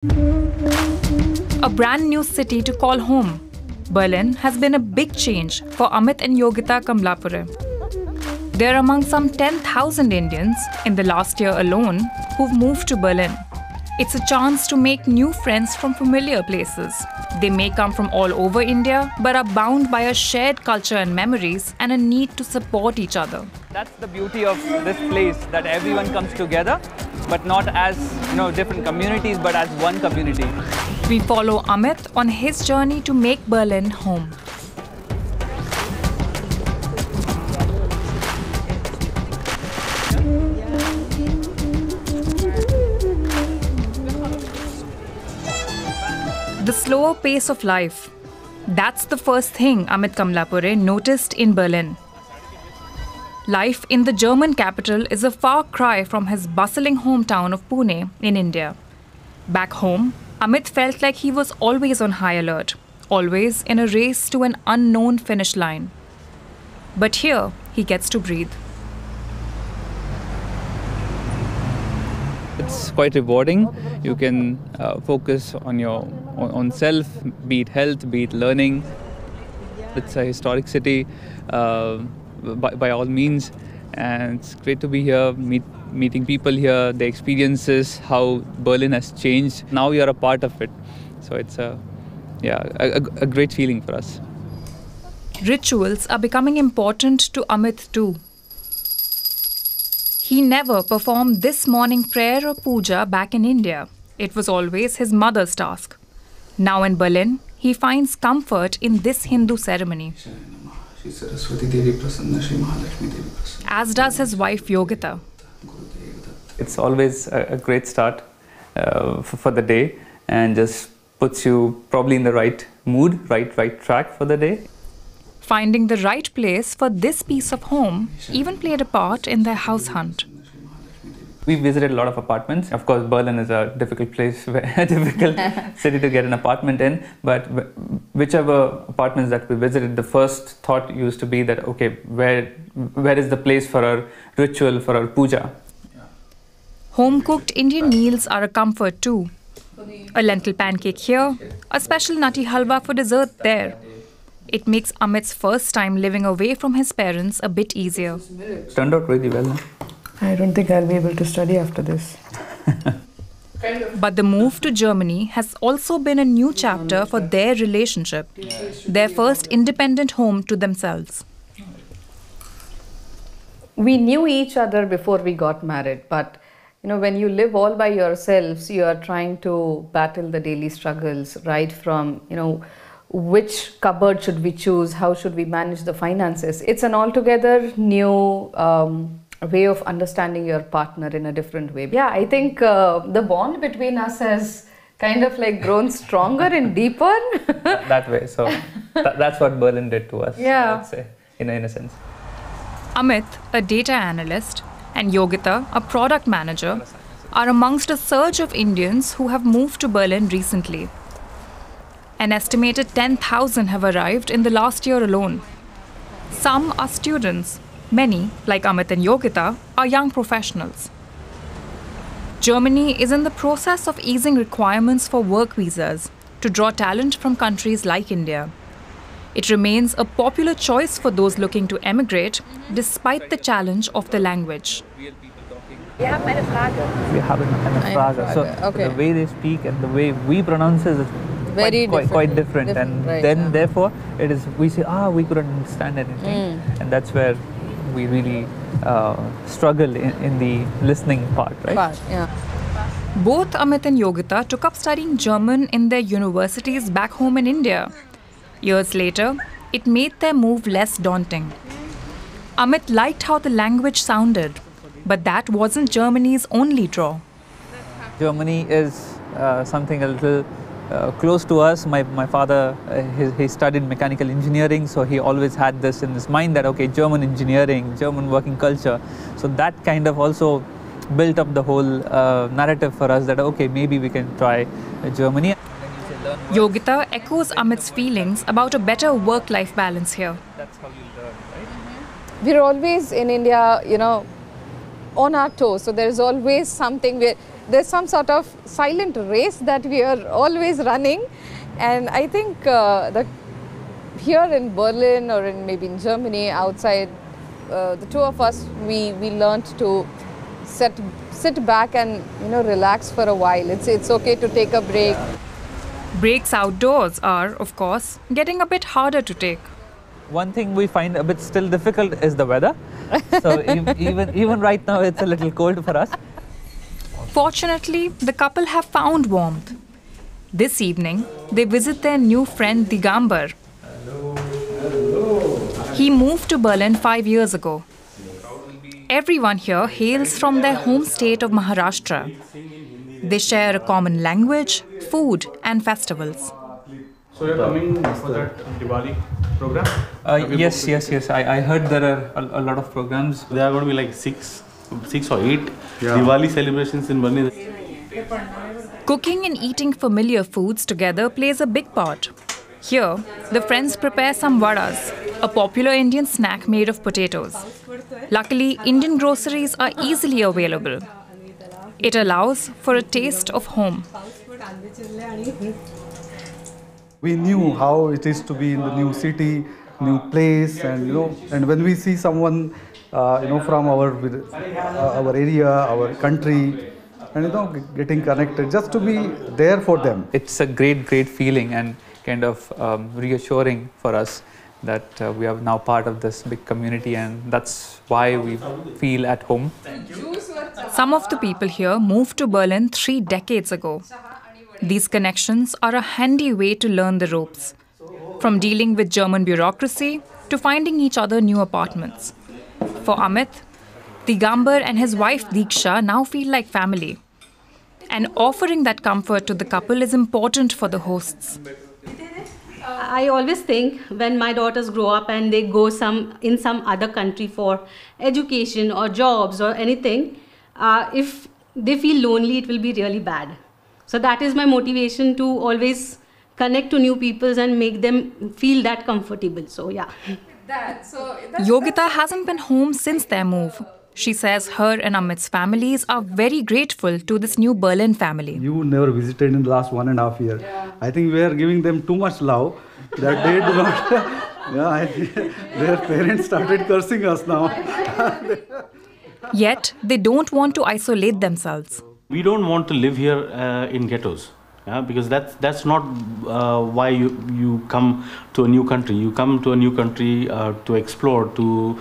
A brand new city to call home, Berlin has been a big change for Amit and Yogita Kamlapure. They're among some 10,000 Indians in the last year alone who've moved to Berlin. It's a chance to make new friends from familiar places. They may come from all over India, but are bound by a shared culture and memories and a need to support each other. That's the beauty of this place, that everyone comes together, but not as different communities, but as one community. We follow Amit on his journey to make Berlin home. The slower pace of life. That's the first thing Amit Kamlapure noticed in Berlin. Life in the German capital is a far cry from his bustling hometown of Pune in India. Back home, Amit felt like he was always on high alert, always in a race to an unknown finish line. But here, he gets to breathe. It's quite rewarding. You can focus on your own self, be it health, be it learning. It's a historic city by all means, and it's great to be here, meeting people here, the experiences, how Berlin has changed. Now you're a part of it, so it's a great feeling for us. Rituals are becoming important to Amit too. He never performed this morning prayer or puja back in India. It was always his mother's task. Now in Berlin, he finds comfort in this Hindu ceremony. As does his wife Yogita. It's always a great start for the day, and just puts you probably in the right mood, right track for the day. Finding the right place for this piece of home even played a part in their house hunt. We visited a lot of apartments. Of course, Berlin is a difficult place, a difficult city to get an apartment in. But whichever apartments that we visited, the first thought used to be that, okay, where is the place for our ritual, for our puja? Home-cooked Indian meals are a comfort too. A lentil pancake here, a special nutty halwa for dessert there. It makes Amit's first time living away from his parents a bit easier. Turned out really well. I don't think I'll be able to study after this. But the move to Germany has also been a new chapter for their relationship, their first independent home to themselves. We knew each other before we got married, but when you live all by yourselves, you are trying to battle the daily struggles, right from, which cupboard should we choose, how should we manage the finances. It's an altogether new way of understanding your partner in a different way. Yeah, I think the bond between us has kind of grown stronger and deeper. That way, so that's what Berlin did to us, yeah. I'd say, in a sense. Amit, a data analyst, and Yogita, a product manager, are amongst a surge of Indians who have moved to Berlin recently. An estimated 10,000 have arrived in the last year alone. Some are students. Many, like Amit and Yogita, are young professionals. Germany is in the process of easing requirements for work visas to draw talent from countries like India. It remains a popular choice for those looking to emigrate, despite the challenge of the language. We have eine Frage. So okay. The way they speak and the way we pronounce it is quite different. And right, then therefore we say, we couldn't understand anything. And that's where we really struggle in the listening part, right? Both Amit and Yogita took up studying German in their universities back home in India. Years later, it made their move less daunting. Amit liked how the language sounded, but that wasn't Germany's only draw. Germany is something a little close to us. My father, he studied mechanical engineering, so he always had this in his mind that, okay, German engineering, German working culture. So that kind of also built up the whole narrative for us that, okay, maybe we can try Germany. Yogita echoes Amit's feelings about a better work-life balance here. That's how you learn, right? We're always in India, on our toes. So there's always something there's some sort of silent race that we are always running. And I think here in Berlin or maybe in Germany, outside, the two of us, we learned to sit back and relax for a while. It's okay to take a break. Breaks outdoors are, of course, getting a bit harder to take. One thing we find a bit still difficult is the weather. So even right now, it's a little cold for us. Fortunately, the couple have found warmth. This evening, they visit their new friend Digambar. He moved to Berlin 5 years ago. Everyone here hails from their home state of Maharashtra. They share a common language, food, and festivals. So you're coming for that Diwali program? Yes. I heard there are a lot of programs. There are going to be like six or eight Diwali celebrations in Berlin. Cooking and eating familiar foods together plays a big part. Here, the friends prepare some vadas, a popular Indian snack made of potatoes. Luckily, Indian groceries are easily available. It allows for a taste of home. We knew how it is to be in the new city, new place, and and when we see someone, from our area, our country, and getting connected, just to be there for them. It's a great feeling and kind of reassuring for us that we are now part of this big community, and that's why we feel at home. Some of the people here moved to Berlin 3 decades ago. These connections are a handy way to learn the ropes, from dealing with German bureaucracy to finding each other new apartments. For Amit, Digambar and his wife Diksha now feel like family. And offering that comfort to the couple is important for the hosts. I always think when my daughters grow up and they go in some other country for education or jobs or anything, if they feel lonely, it will be really bad. So that is my motivation to always connect to new people and make them feel that comfortable. So yeah. Yogita hasn't been home since their move. She says her and Amit's families are very grateful to this new Berlin family. You never visited in the last 1.5 years. I think we are giving them too much love that they do not. I think their parents started cursing us now. Yet, they don't want to isolate themselves. We don't want to live here in ghettos, because that's not why you come to a new country. You come to a new country to explore, to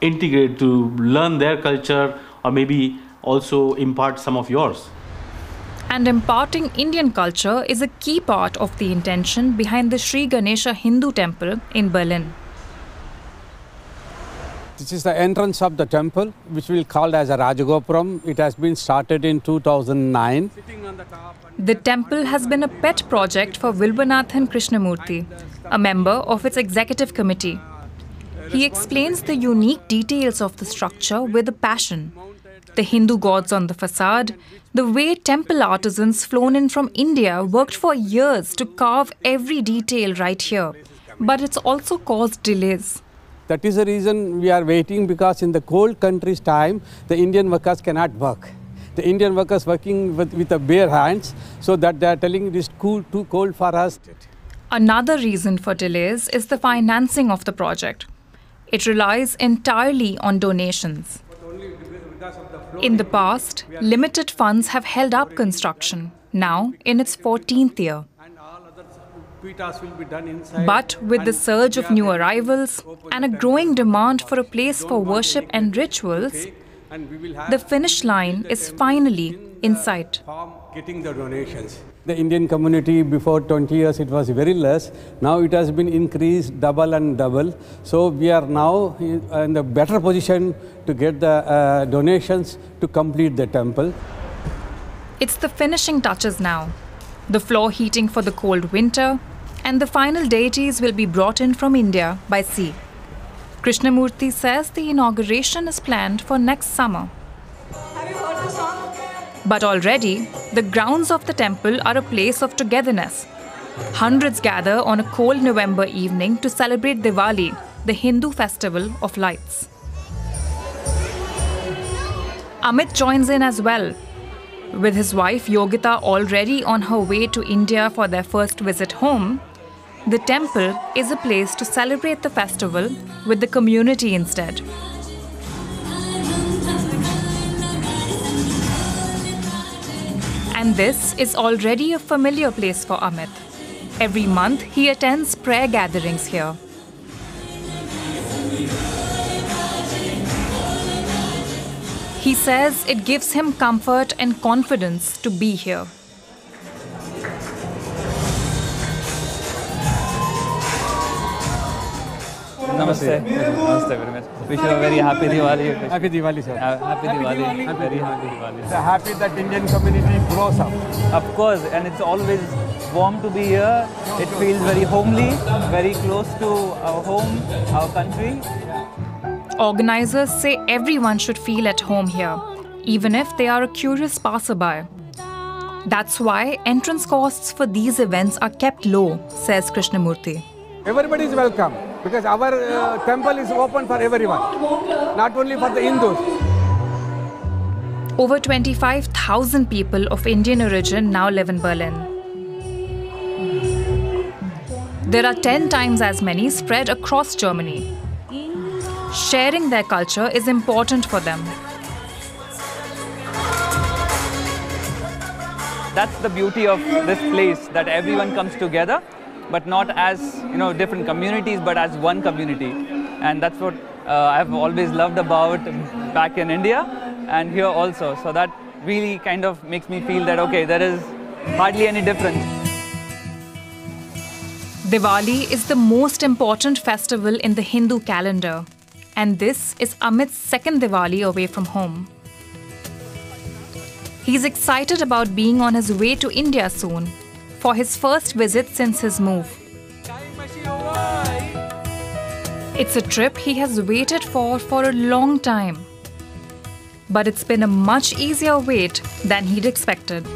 integrate, to learn their culture, or maybe also impart some of yours. And imparting Indian culture is a key part of the intention behind the Sri Ganesha Hindu temple in Berlin. This is the entrance of the temple, which we call as a Rajagopuram. It has been started in 2009. The temple has been a pet project for Vilvanathan Krishnamurthy, a member of its executive committee. He explains the unique details of the structure with a passion. The Hindu gods on the facade, the way temple artisans flown in from India worked for years to carve every detail right here. But it's also caused delays. That is the reason we are waiting, because in the cold country's time, the Indian workers cannot work. The Indian workers working with the bare hands, so that they are telling it is too cold for us. Another reason for delays is the financing of the project. It relies entirely on donations. In the past, limited funds have held up construction, now in its 14th year. But with the surge of new arrivals and a growing demand for a place for worship and rituals, the finish line is finally in sight. Getting the donations. The Indian community before 20 years it was very less. Now it has been increased double and double. So we are now in a better position to get the donations to complete the temple. It's the finishing touches now. The floor heating for the cold winter, and the final deities will be brought in from India by sea. Krishnamurthy says the inauguration is planned for next summer. But already, the grounds of the temple are a place of togetherness. Hundreds gather on a cold November evening to celebrate Diwali, the Hindu festival of lights. Amit joins in as well. With his wife Yogita already on her way to India for their first visit home, the temple is a place to celebrate the festival with the community instead. And this is already a familiar place for Amit. Every month he attends prayer gatherings here. He says it gives him comfort and confidence to be here. Namaste. Namaste very much. Wish you a very happy Diwali. Happy Diwali, sir. Happy Diwali. Very happy Diwali. Happy that Indian community grows up. Of course, and it's always warm to be here. It feels very homely, very close to our home, our country. Organizers say everyone should feel at home here, even if they are a curious passerby. That's why entrance costs for these events are kept low, says Krishnamurthy. Everybody is welcome because our temple is open for everyone, not only for the Hindus. Over 25,000 people of Indian origin now live in Berlin. There are 10 times as many spread across Germany. Sharing their culture is important for them. That's the beauty of this place, that everyone comes together, but not as different communities, but as one community. And that's what I've always loved about back in India and here also. So that really kind of makes me feel that, okay, there is hardly any difference. Diwali is the most important festival in the Hindu calendar. And this is Amit's second Diwali away from home. He's excited about being on his way to India soon, for his first visit since his move. It's a trip he has waited for a long time. But it's been a much easier wait than he'd expected.